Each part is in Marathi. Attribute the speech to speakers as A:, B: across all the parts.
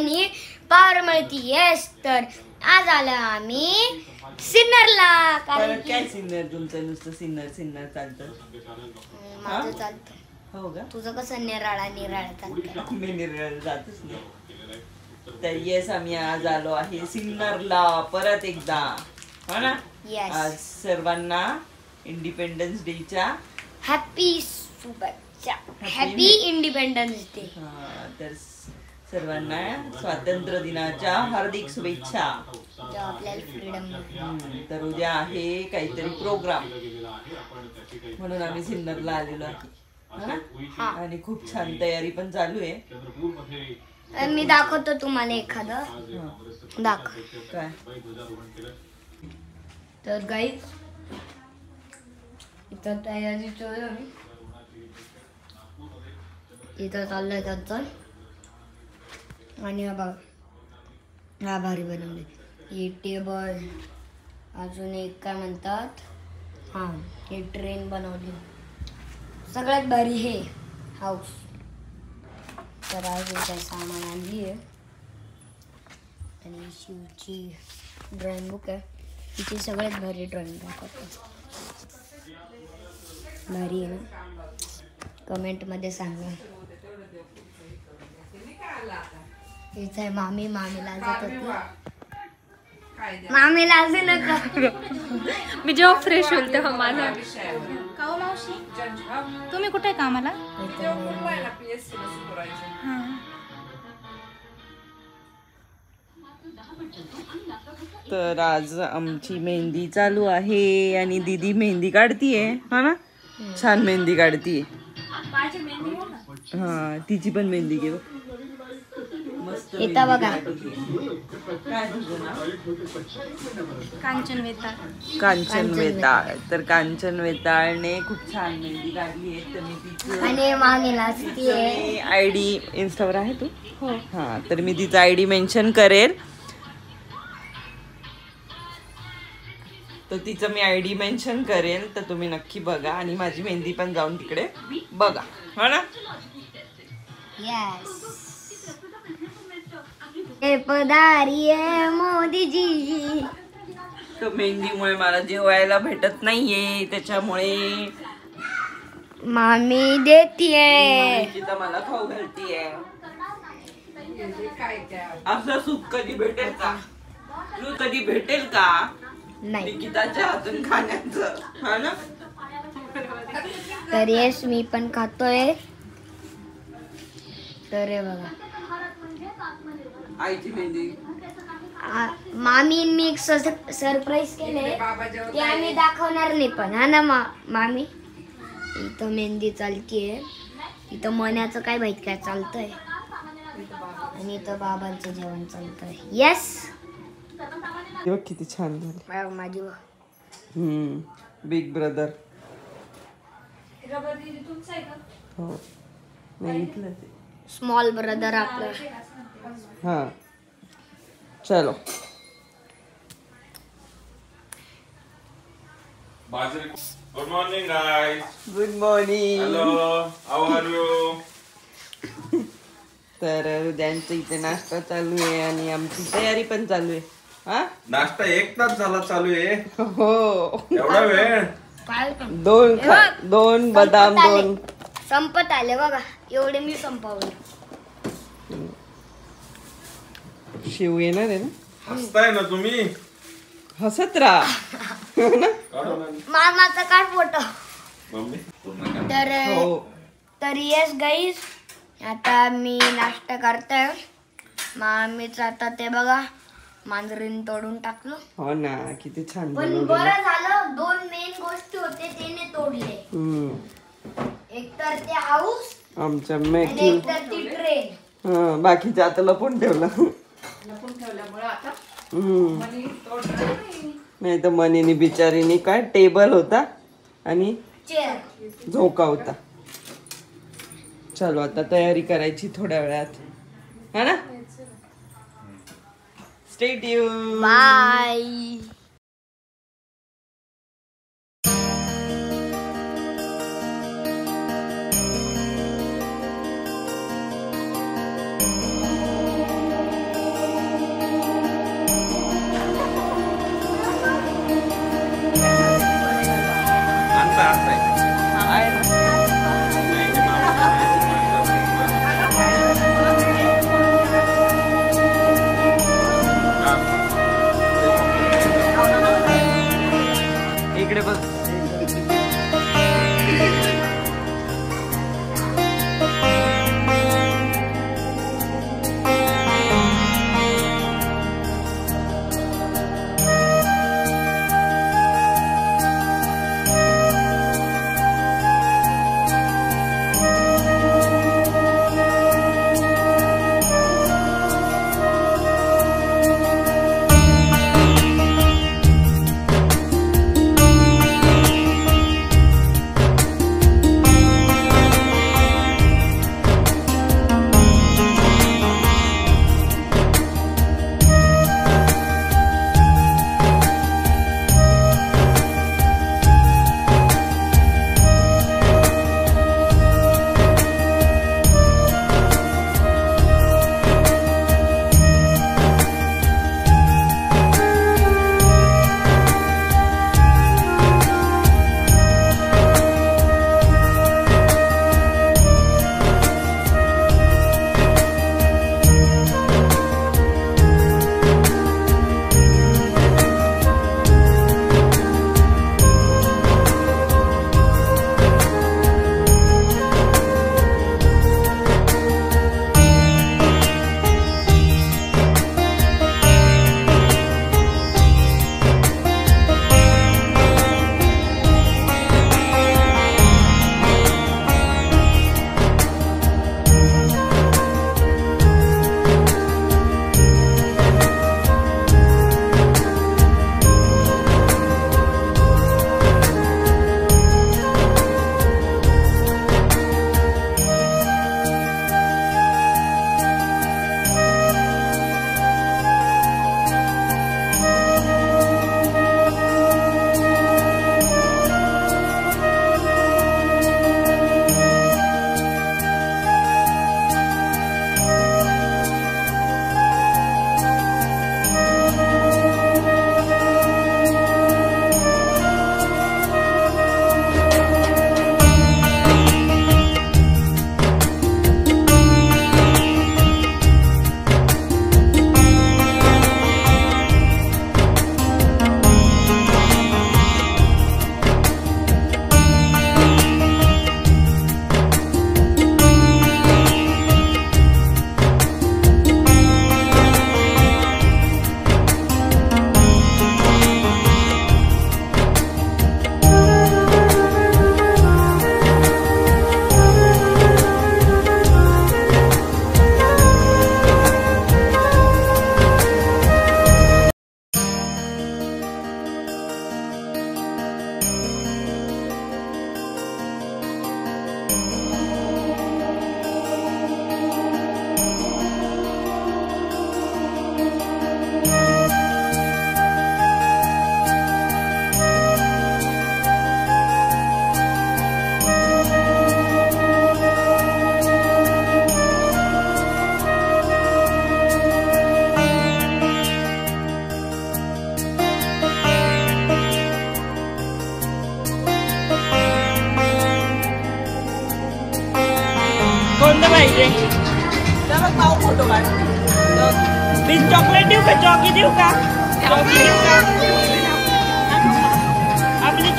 A: आणि पावर मिळती. येस, तर आज आलो आम्ही सिन्नरला. कारण
B: काय सिन्नर तुमचं नुसतं सिन्नर सिन्नर चालतं?
A: माझं चालतं.
B: हो का?
A: तुझं कसं निराळा चालतं?
B: मी निराळ जातच नाही. तर येस, आम्ही आज आलो आहे सिन्नरला परत एकदा, हो ना? आज सर्वांना इंडिपेंडन्स डेच्या
A: हॅपी शुभेच्छा. Happy independence day.
B: तर सर्वांना स्वातंत्र्य दिनाच्या हार्दिक शुभेच्छा.
A: आपल्याला फ्रीडम.
B: तर उद्या आहे काहीतरी प्रोग्राम, म्हणून आम्ही सिन्नरला आलेलो आहे आणि खूप छान तयारी पण चालू आहे.
A: मी दाखवतो तुम्हाला एखादं. दाखव
B: काय.
A: तर गाईज इथं तयारी चालू आहे. इथं चाललंय त्यांचं. आणि हा भारी बनवले. ही टेबल, अजून एक काय म्हणतात, हे ट्रेन बनवली. सगळ्यात भारी हे हाऊस. तर अजून काही सामान आणली आहे. आणि शिवची ड्रॉइंग बुक आहे. तिची सगळ्यात भारी ड्रॉइंग दाखवतो. भारी आहे ना? कमेंटमध्ये सांगा. इथे आहे मामी. मामीला मामीला असे नका.
C: मी जेव्हा फ्रेश होईल तेव्हा माझा काऊ मावशी तुम्ही कुठे कामाला?
B: तर आज आमची मेहंदी चालू आहे आणि दीदी मेहंदी काढतीये, हा ना? छान मेहंदी काढतीये. हा, तिची पण मेहंदी घे. मस्त.
A: इथं बघा.
B: काय तुझं नाव?
C: कांचन वेताळ.
B: कांचन वेताळ. तर कांचन वेताळने खूप छान मेहंदी काढली आहे. तर मी तिचं
A: आणि मामीला
B: आयडी इन्स्टावर आहे तू? हो. हा, तर मी तिचा आयडी मेन्शन करेल. तर तिचं मी आयडी मेन्शन करेल, तर तुम्ही नक्की बघा आणि माझी मेहंदी पण जाऊन तिकडे बघा, हो ना?
A: यस. हे पधारी आहे मोदीजी.
B: तर मेहंदीमुळे मला जेवायला भेटत नाहीये, त्याच्यामुळे
A: मामी देतीये.
B: तिथं मला खाऊ घालतीये. असं सुख कधी भेटेल का? तू कधी भेटेल का
A: नाही.
B: निकिताच्या हातून खाण्याचं, हा ना?
A: तर येस, मी पण खातोय. तर हे बघा
B: आईची मेहंदी.
A: मामी मी एक सरप्राईज केले, ते आम्ही दाखवणार नाही पण, हा ना मामी? इथं मेहंदी चालतीये. इथं मण्याचं काय माहित काय चालतंय. आणि इथं बाबांचं जेवण चालतंय. येस.
B: किती छान झाली
A: माझी.
B: Big brother. हो, बघितलं ते.
A: स्मॉल ब्रदर आपलं.
B: हा, चलो.
D: Good morning, guys.
B: Good morning.
D: Hello, how are you?
B: तर उद्यांचं इथे नाश्ता चालू आहे आणि आमची तयारी पण चालू आहे. हा,
D: नाश्ता 1 तास झाला चालू आहे.
B: हो.
D: एवढा वेळ?
A: काय पण
B: 2 बदाम 2
A: संपत आले बघा. एवढे मी संपवले.
B: शिव येणार आहे ना?
D: हसताय ना तुम्ही?
B: हसत राहा.
A: मामाचा काढ फोटो.
D: मम्मी
A: तर येस गाईज, आता मी नाश्ता करतोय. मामीचं आता ते बघा मांजरीन तोडून टाकलं.
B: हो ना, किती छान
A: पण
B: बनवलं.
A: बरं झालं, 2 मेन गोष्टी होते त्याने तोडले. एक तर ते हाऊस
B: आमच्या
A: आणि
B: मॅकी.
A: एक तर ती ट्रेन.
B: बाकीचे आता लपून ठेवलं. नाही तर मनीने बिचारीने काय टेबल होता आणि
A: चेअर
B: झोका होता. चलो आता तयारी करायची थोड्या वेळात, हा ना? Stay tune.
A: बाय.
B: बस.
E: बिन चॉकलेट देऊ का चॉकी देऊ का चॉकी देऊ का आपली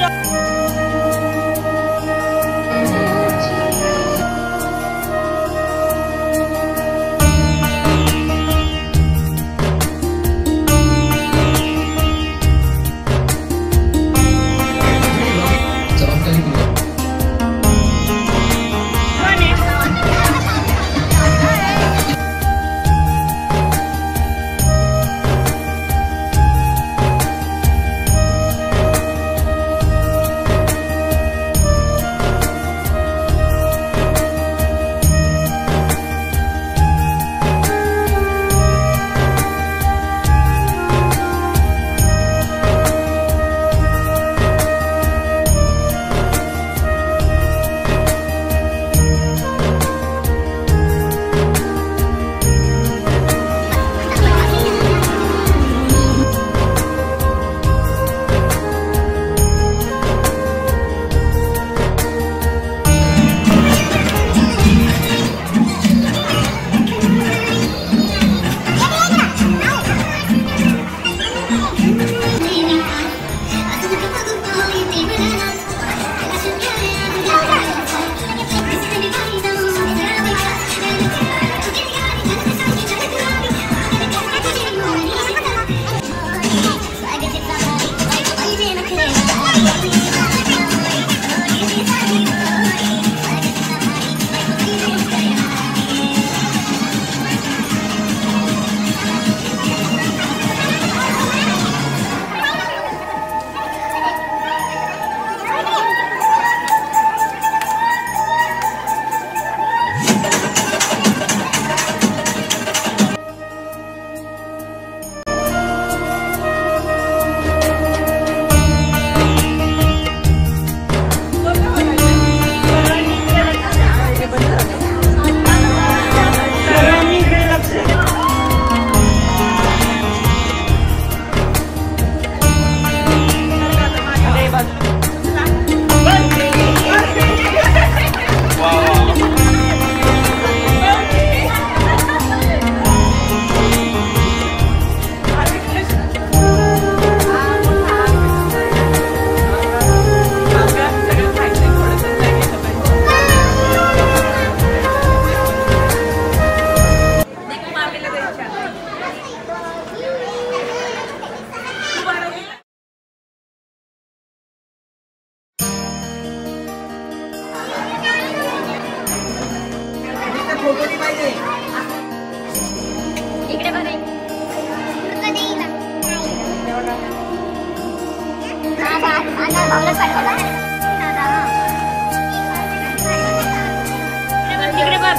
C: तिकडे बघ.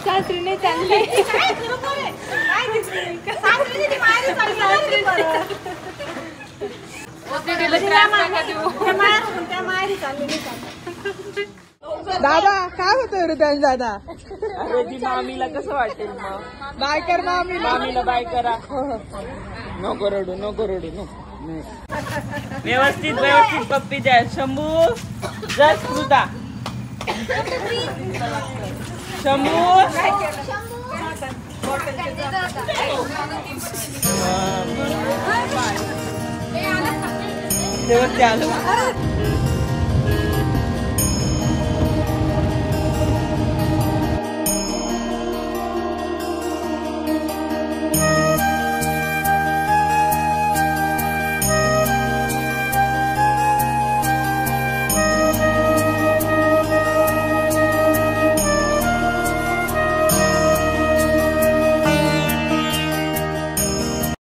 C: सासरीने चालली.
E: दादा काय होतं हृदय दादा?
B: अरे ती मामीला कसं वाटेल मग?
E: बाय कर
B: मामीला बाय करा. नको रडू नको. व्यवस्थित पप्पी द्या. शंभू जर स्मृता. शंभू आलो.